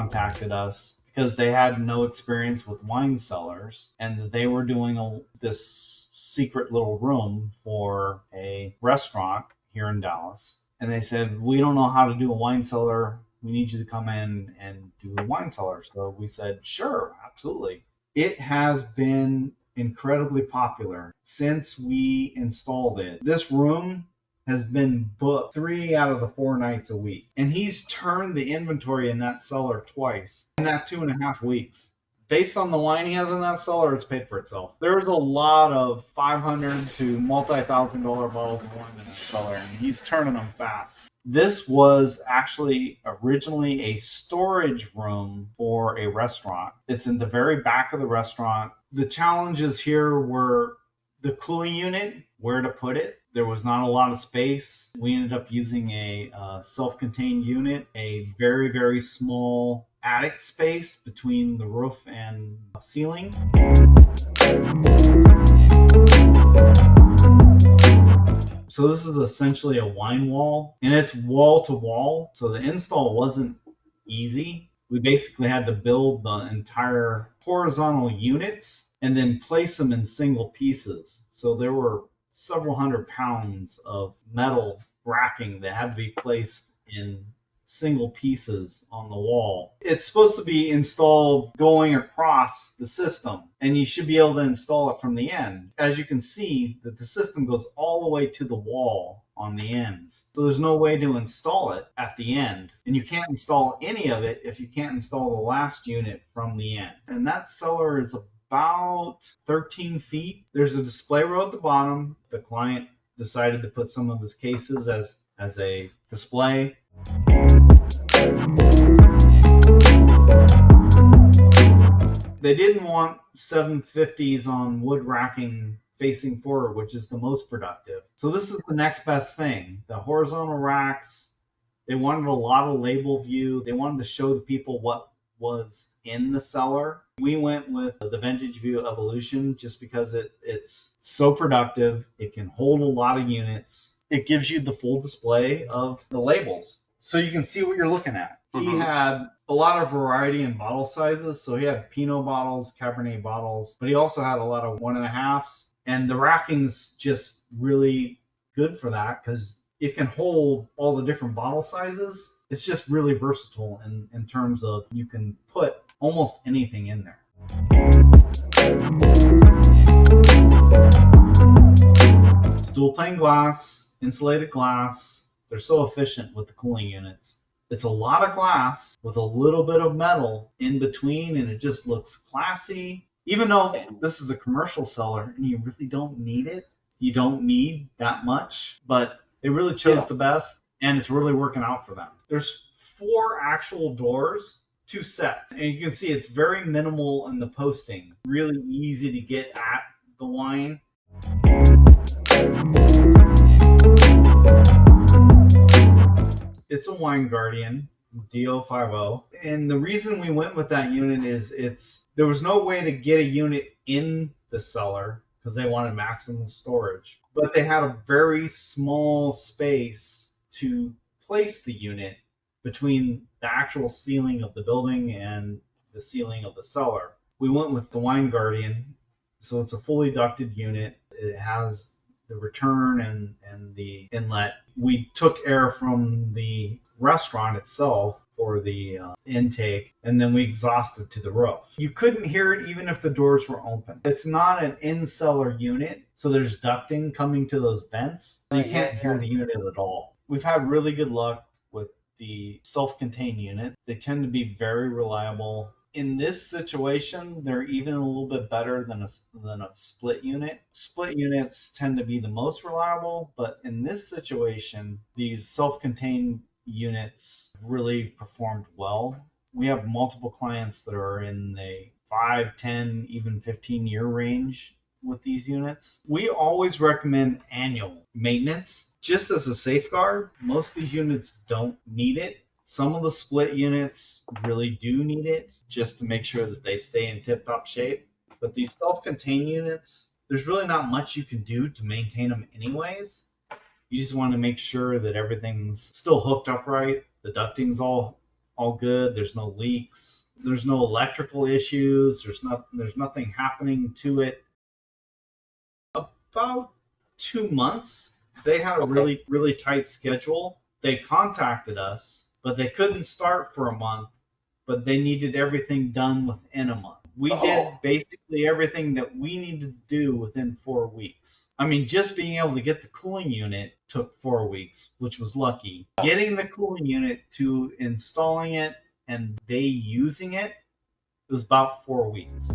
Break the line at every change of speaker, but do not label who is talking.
contacted us because they had no experience with wine cellars, and they were doing this secret little room for a restaurant here in Dallas. And they said, we don't know how to do a wine cellar. We need you to come in and do a wine cellar. So we said, sure, absolutely. It has been incredibly popular since we installed it. This room has been booked 3 out of the 4 nights a week. And he's turned the inventory in that cellar twice in that 2.5 weeks. Based on the wine he has in that cellar, it's paid for itself. There's a lot of $500 to multi-$1,000 bottles of wine in that cellar, and he's turning them fast. This was actually originally a storage room for a restaurant. It's in the very back of the restaurant. The challenges here were the cooling unit, where to put it. There was not a lot of space. We ended up using a self-contained unit, a very, very small attic space between the roof and ceiling. So this is essentially a wine wall, and it's wall to wall. So the install wasn't easy. We basically had to build the entire horizontal units and then place them in single pieces. So there were several hundred pounds of metal racking that had to be placed in single pieces on the wall. It's supposed to be installed going across the system, and you should be able to install it from the end. As you can see, that the system goes all the way to the wall on the ends. So there's no way to install it at the end, and you can't install any of it if you can't install the last unit from the end. And that cellar is about 13 feet. There's a display row at the bottom. The client decided to put some of his cases as a display. They didn't want 750s on wood racking facing forward, which is the most productive. So this is the next best thing. The horizontal racks, they wanted a lot of label view. They wanted to show the people what was in the cellar. We went with the Vintage View Evolution just because it's so productive. It can hold a lot of units. It gives you the full display of the labels, so you can see what you're looking at. He had a lot of variety in bottle sizes. So he had Pinot bottles, Cabernet bottles, but he also had a lot of 1.5s. And the racking's just really good for that because it can hold all the different bottle sizes. It's just really versatile in terms of you can put almost anything in there. It's dual pane glass, insulated glass. They're so efficient with the cooling units. It's a lot of glass with a little bit of metal in between, and it just looks classy. Even though this is a commercial cellar and you really don't need it, you don't need that much, but they really chose the best, and it's really working out for them. There's 4 actual doors, 2 sets, and you can see it's very minimal in the posting. Really easy to get at the wine. It's a Wine Guardian DO50, and the reason we went with that unit is there was no way to get a unit in the cellar because they wanted maximum storage, but they had a very small space to place the unit between the actual ceiling of the building and the ceiling of the cellar. We went with the Wine Guardian, so it's a fully ducted unit. It has the return and the inlet. We took air from the restaurant itself for the intake, and then we exhausted to the roof. You couldn't hear it even if the doors were open. It's not an in-cellar unit, so there's ducting coming to those vents. So you can't hear the unit at all. We've had really good luck with the self-contained unit. They tend to be very reliable. In this situation, they're even a little bit better than a split unit. Split units tend to be the most reliable, but in this situation, these self-contained units really performed well. We have multiple clients that are in the 5, 10, even 15-year range with these units. We always recommend annual maintenance just as a safeguard. Most of these units don't need it. Some of the split units really do need it just to make sure that they stay in tip-top shape. But these self-contained units, there's really not much you can do to maintain them anyways. You just want to make sure that everything's still hooked up right, the ducting's all all good. There's no leaks. There's no electrical issues. There's nothing happening to it. About 2 months, they had a really, really tight schedule. They contacted us, but they couldn't start for a month, but they needed everything done within a month. We did basically everything that we needed to do within 4 weeks. I mean, just being able to get the cooling unit took 4 weeks, which was lucky. Getting the cooling unit to installing it and they using it was about 4 weeks.